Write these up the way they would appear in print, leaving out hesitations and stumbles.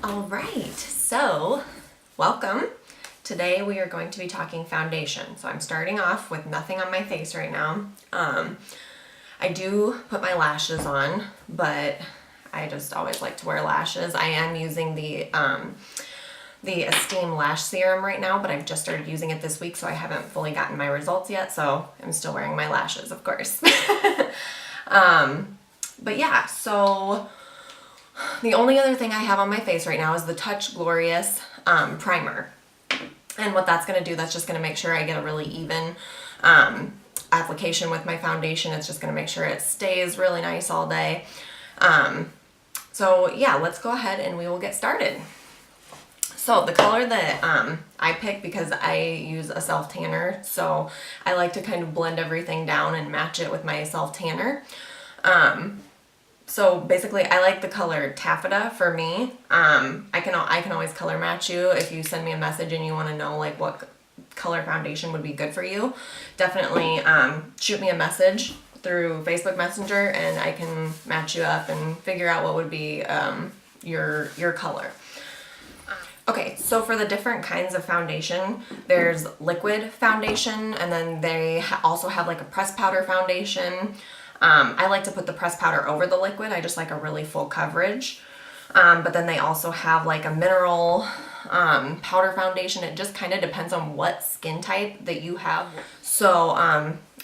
All right, so welcome. Today we are going to be talking foundation. So I'm starting off with nothing on my face right now. I do put my lashes on, but I just always like to wear lashes. I am using the Esteem Lash Serum right now, but I've just started using it this week, so I haven't fully gotten my results yet, so I'm still wearing my lashes, of course. But yeah, so the only other thing I have on my face right now is the Touch Glorious primer. And what that's going to do, that's just going to make sure I get a really even application with my foundation. It's just going to make sure it stays really nice all day. So yeah, let's go ahead and we will get started. So the color that I pick, because I use a self tanner, so I like to kind of blend everything down and match it with my self tanner. So basically I like the color Taffeta for me. I can always color match you if you send me a message and you want to know like what color foundation would be good for you. Definitely shoot me a message through Facebook Messenger and I can match you up and figure out what would be your color. Okay, so for the different kinds of foundation, there's liquid foundation, and then they also have like a pressed powder foundation. I like to put the pressed powder over the liquid. I just like a really full coverage. But then they also have like a mineral powder foundation. It just kind of depends on what skin type that you have. So,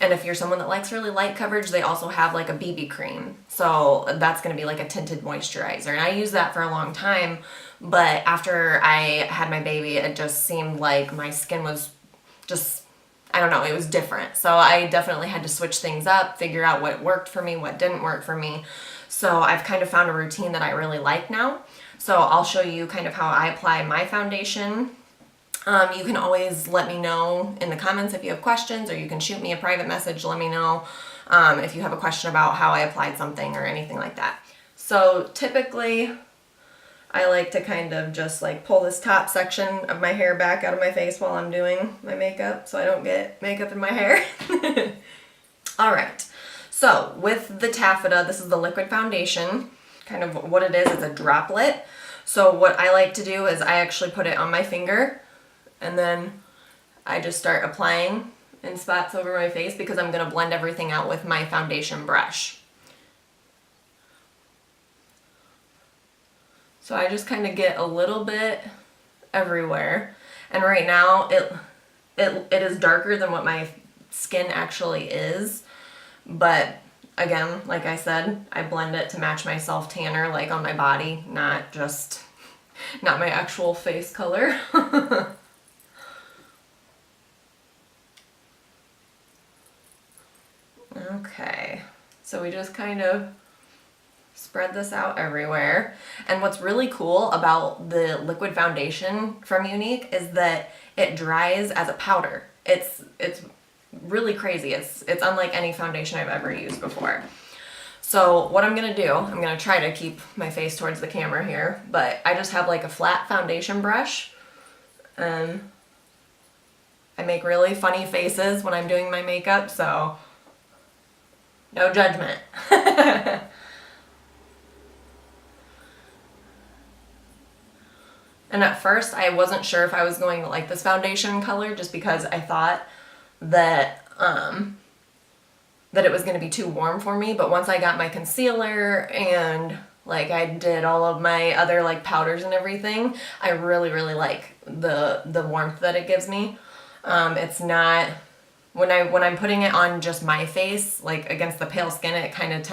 and if you're someone that likes really light coverage, they also have like a BB cream. So that's going to be like a tinted moisturizer. And I used that for a long time, but after I had my baby, it just seemed like my skin was just, I don't know, it was different. So I definitely had to switch things up, figure out what worked for me, what didn't work for me. So I've kind of found a routine that I really like now. So I'll show you kind of how I apply my foundation. You can always let me know in the comments if you have questions, or you can shoot me a private message, let me know if you have a question about how I applied something or anything like that. So typically I like to kind of just like pull this top section of my hair back out of my face while I'm doing my makeup so I don't get makeup in my hair. All right, so with the Taffeta, this is the liquid foundation. Kind of what it is, it's a droplet. So what I like to do is I actually put it on my finger and then I just start applying in spots over my face because I'm going to blend everything out with my foundation brush. So I just kind of get a little bit everywhere. And right now it is darker than what my skin actually is. But again, like I said, I blend it to match my self tanner, like on my body, not my actual face color. Okay, so we just kind of spread this out everywhere. And what's really cool about the liquid foundation from Younique is that it dries as a powder. It's really crazy. It's unlike any foundation I've ever used before. So what I'm gonna do, I'm gonna try to keep my face towards the camera here, but I just have like a flat foundation brush and I make really funny faces when I'm doing my makeup, so no judgment. And at first I wasn't sure if I was going to like this foundation color just because I thought that that it was going to be too warm for me, but once I got my concealer and like I did all of my other like powders and everything, I really like the warmth that it gives me. It's not, when I'm putting it on just my face, like against the pale skin, it kind of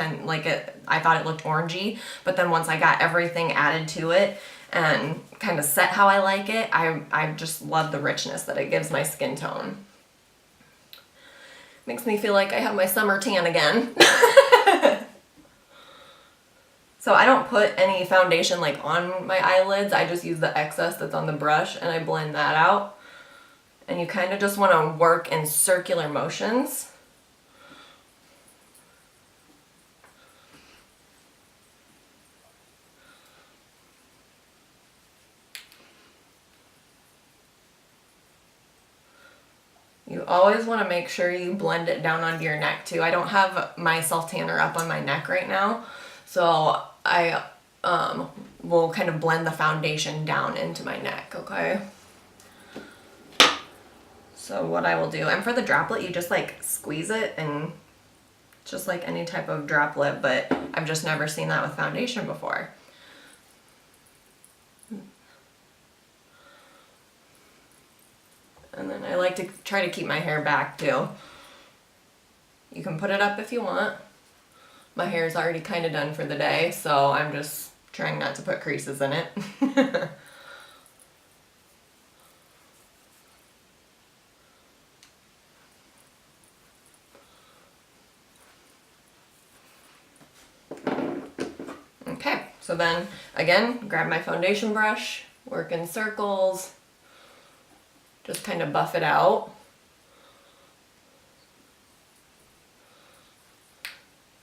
I thought it looked orangey, but then once I got everything added to it and kind of set how I like it, I just love the richness that it gives my skin tone. Makes me feel like I have my summer tan again. So I don't put any foundation like on my eyelids, I just use the excess that's on the brush and I blend that out. And you kind of just want to work in circular motions. You always want to make sure you blend it down onto your neck too. I don't have my self tanner up on my neck right now, so I will kind of blend the foundation down into my neck, okay? So what I will do, and for the droplet, you just like squeeze it, and just like any type of droplet, but I've just never seen that with foundation before. And then I like to try to keep my hair back too. You can put it up if you want. My hair is already kind of done for the day, so I'm just trying not to put creases in it. Okay, so then again, grab my foundation brush, work in circles, just kind of buff it out.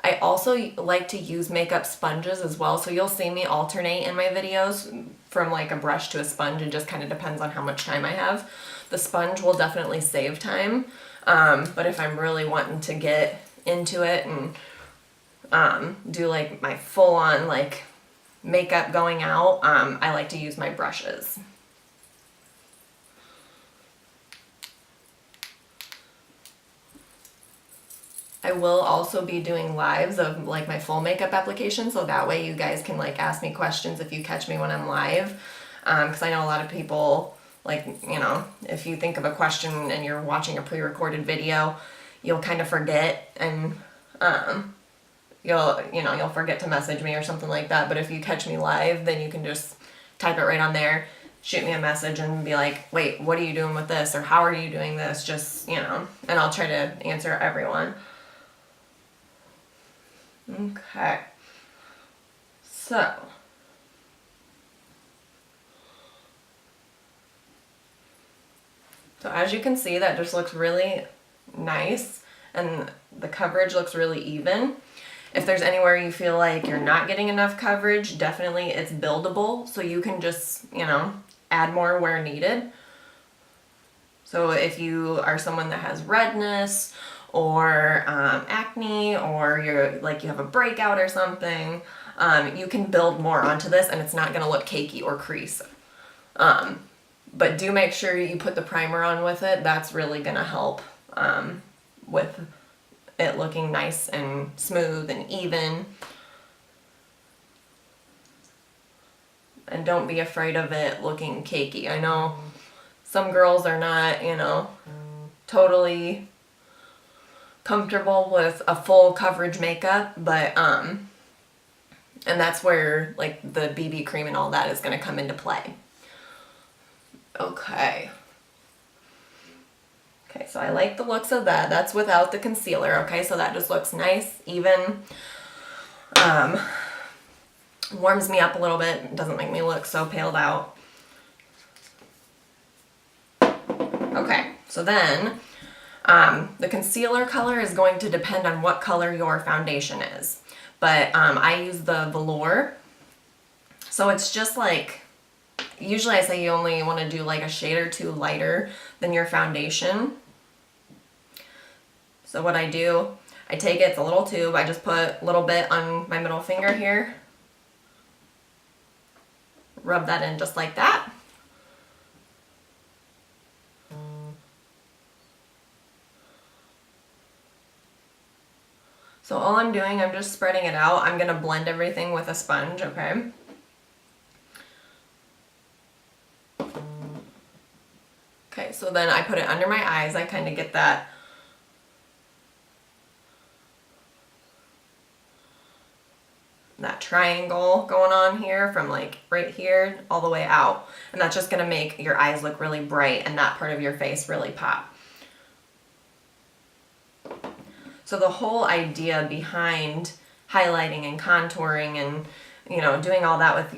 I also like to use makeup sponges as well, so you'll see me alternate in my videos from like a brush to a sponge. It just kind of depends on how much time I have. The sponge will definitely save time, but if I'm really wanting to get into it and do like my full-on like makeup going out, I like to use my brushes. I will also be doing lives of like my full makeup application, so that way you guys can like ask me questions if you catch me when I'm live, because I know a lot of people, like, you know, if you think of a question and you're watching a pre-recorded video, you'll kind of forget, and you'll forget to message me or something like that. But if you catch me live, then you can just type it right on there, shoot me a message and be like, wait, what are you doing with this, or how are you doing this, just, you know, and I'll try to answer everyone. Okay, so as you can see, that just looks really nice, and the coverage looks really even. If there's anywhere you feel like you're not getting enough coverage, definitely it's buildable, so you can just, you know, add more where needed. So if you are someone that has redness or acne, or you have a breakout or something, you can build more onto this and it's not going to look cakey or crease. But do make sure you put the primer on with it. That's really going to help with it looking nice and smooth and even. And don't be afraid of it looking cakey. I know some girls are not, you know, totally comfortable with a full coverage makeup, but and that's where like the BB cream and all that is going to come into play. Okay, so I like the looks of that. That's without the concealer. Okay, so that just looks nice, even, warms me up a little bit. It doesn't make me look so paled out. Okay, so then the concealer color is going to depend on what color your foundation is. But I use the Velour. So it's just like, usually I say you only want to do like a shade or two lighter than your foundation. So what I do, I take it, it's a little tube, I just put a little bit on my middle finger here. Rub that in just like that. So all I'm doing, I'm just spreading it out. I'm going to blend everything with a sponge, okay? Okay, so then I put it under my eyes. I kind of get that triangle going on here from like right here all the way out. And that's just going to make your eyes look really bright and that part of your face really pop. So the whole idea behind highlighting and contouring and, you know, doing all that with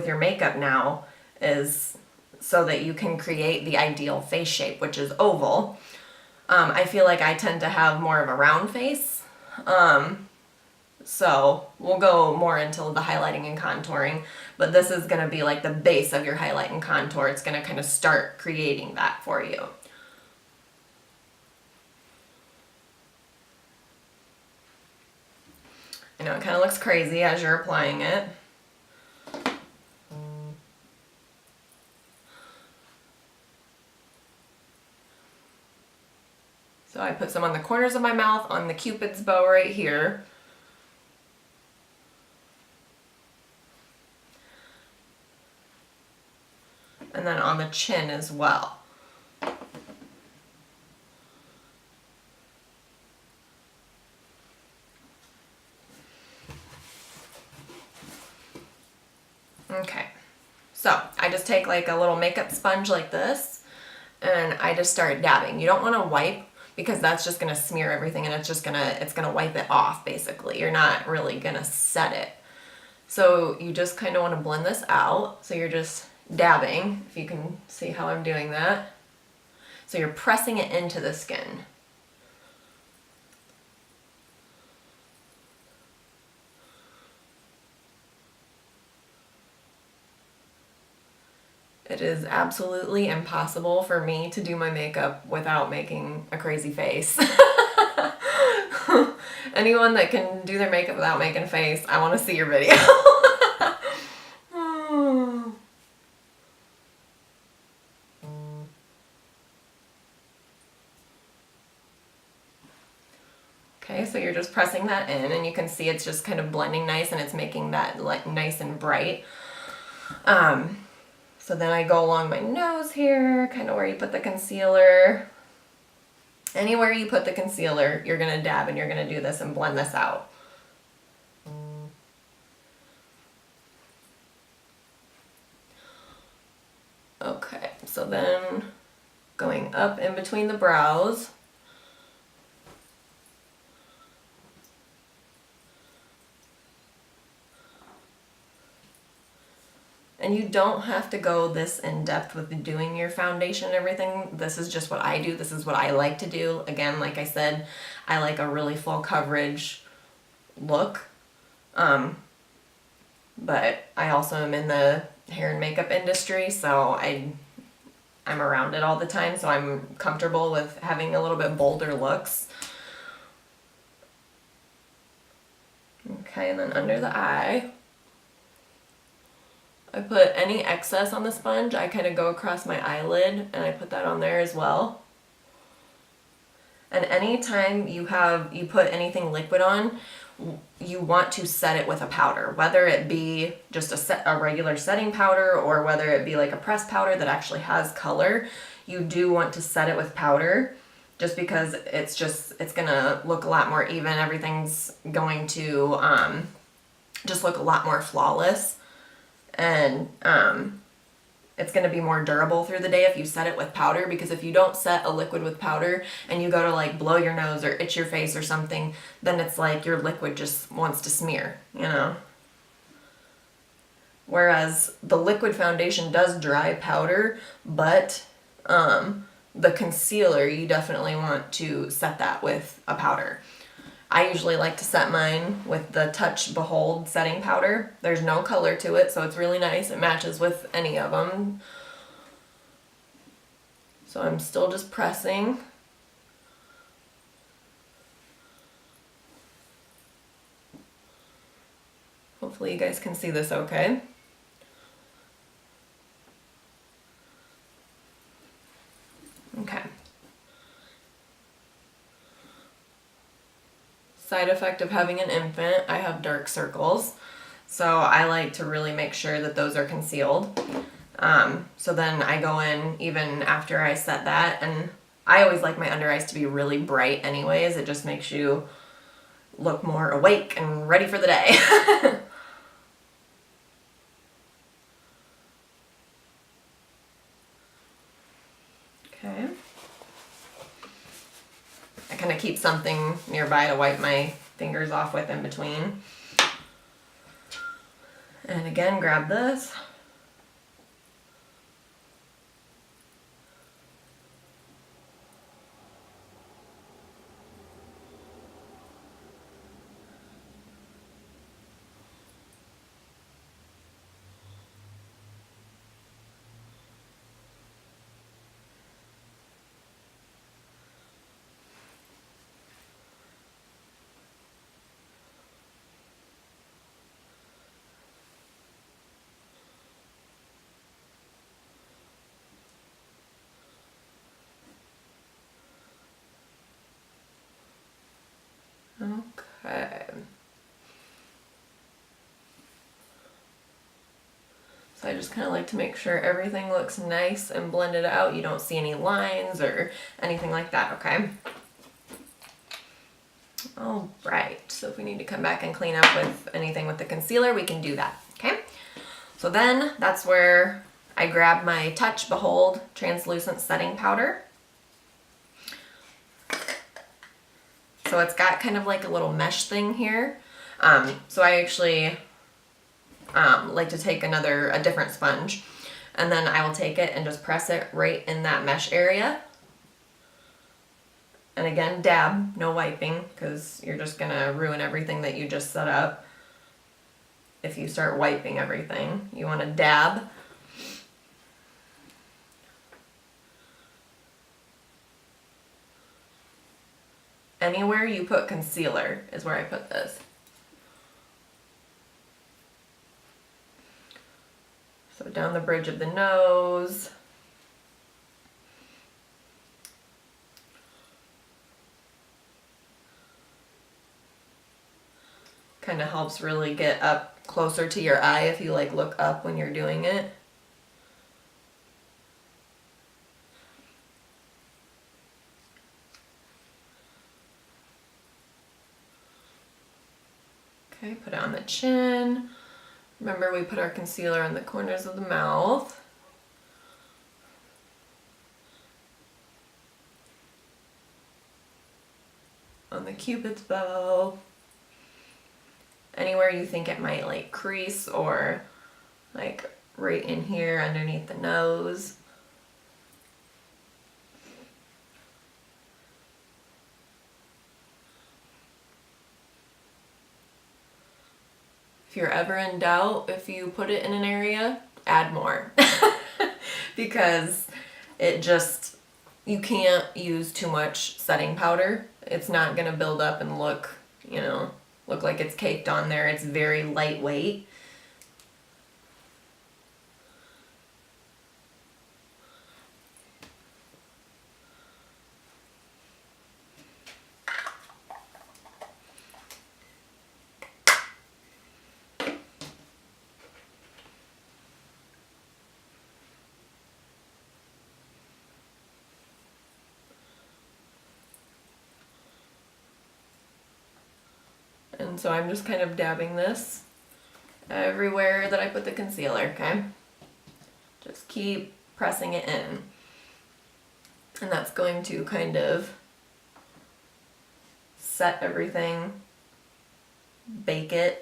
your makeup now is so that you can create the ideal face shape, which is oval. I feel like I tend to have more of a round face. So we'll go more into the highlighting and contouring, but this is going to be like the base of your highlight and contour. It's going to kind of start creating that for you. I know it kind of looks crazy as you're applying it. So I put some on the corners of my mouth, on the Cupid's bow right here. And then on the chin as well. Okay, so I just take like a little makeup sponge like this, and I just start dabbing. You don't want to wipe, because that's just gonna smear everything, and it's gonna wipe it off basically. You're not really gonna set it. So you just kind of want to blend this out. So you're just dabbing, if you can see how I'm doing that. So you're pressing it into the skin. It is absolutely impossible for me to do my makeup without making a crazy face. Anyone that can do their makeup without making a face, I want to see your video. Okay, so you're just pressing that in, and you can see it's just kind of blending nice, and it's making that like nice and bright. So then I go along my nose here, kind of where you put the concealer. Anywhere you put the concealer, you're gonna dab, and you're gonna do this and blend this out. Okay, so then going up in between the brows. And you don't have to go this in depth with doing your foundation and everything. This is just what I do. This is what I like to do. Again, like I said, I like a really full coverage look. But I also am in the hair and makeup industry, so I'm around it all the time, so I'm comfortable with having a little bit bolder looks. Okay, and then under the eye, I put any excess on the sponge, I kind of go across my eyelid and I put that on there as well. And anytime you put anything liquid on, you want to set it with a powder, whether it be just a regular setting powder, or whether it be like a pressed powder that actually has color. You do want to set it with powder, just because it's gonna look a lot more even. Everything's going to just look a lot more flawless. And it's going to be more durable through the day if you set it with powder, because if you don't set a liquid with powder and you go to like blow your nose or itch your face or something, then it's like your liquid just wants to smear, you know. Whereas the liquid foundation does dry powder, but the concealer, you definitely want to set that with a powder. I usually like to set mine with the Touch Behold setting powder. There's no color to it, so it's really nice. It matches with any of them. So I'm still just pressing. Hopefully you guys can see this okay. Okay. Side effect of having an infant, I have dark circles, so I like to really make sure that those are concealed. So then I go in even after I set that, and I always like my under eyes to be really bright anyways. It just makes you look more awake and ready for the day. Okay. I kind of keep something nearby to wipe my fingers off with in between. And again, grab this. So I just kind of like to make sure everything looks nice and blended out. You don't see any lines or anything like that, okay? All right, so if we need to come back and clean up with anything with the concealer, we can do that, okay? So then that's where I grab my Touch Behold Translucent Setting Powder. So it's got kind of like a little mesh thing here. So I actually like to take a different sponge, and then I will take it and just press it right in that mesh area. And again, dab, no wiping, because you're just gonna ruin everything that you just set up. If you start wiping everything, you wanna dab. Anywhere you put concealer is where I put this. So down the bridge of the nose. Kind of helps really get up closer to your eye if you like look up when you're doing it. Okay, put it on the chin. Remember, we put our concealer on the corners of the mouth. On the Cupid's bow. Anywhere you think it might like crease, or like right in here underneath the nose. If you're ever in doubt if you put it in an area, add more. Because you can't use too much setting powder. It's not gonna build up and look like it's caked on there. It's very lightweight. And so I'm just kind of dabbing this everywhere that I put the concealer, okay? Just keep pressing it in. And that's going to kind of set everything, bake it.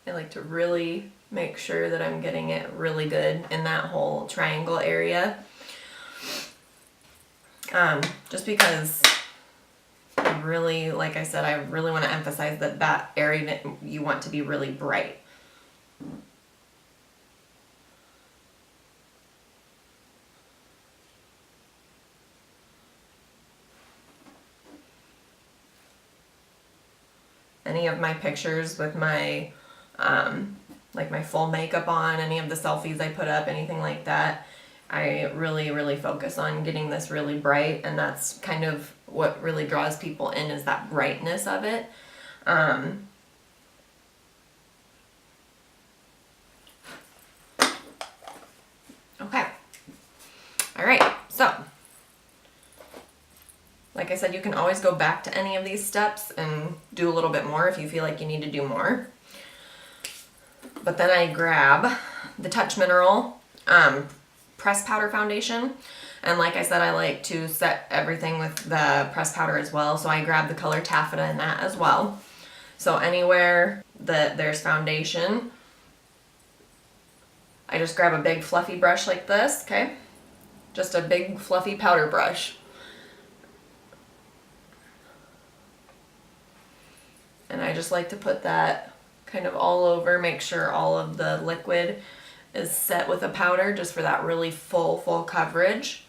I like to really make sure that I'm getting it really good in that whole triangle area. Just because I really, like I said, I really want to emphasize that area you want to be really bright. Any of my pictures with my like my full makeup on, any of the selfies I put up, anything like that, I really focus on getting this really bright, and that's kind of what really draws people in, is that brightness of it. Okay. All right, so like I said, you can always go back to any of these steps and do a little bit more if you feel like you need to do more. But then I grab the Touch Mineral press powder foundation, and like I said, I like to set everything with the press powder as well, so I grab the color Taffeta in that as well. So anywhere that there's foundation, I just grab a big fluffy brush like this, okay? Just a big fluffy powder brush. And I just like to put that kind of all over, make sure all of the liquid is set with a powder, just for that really full coverage.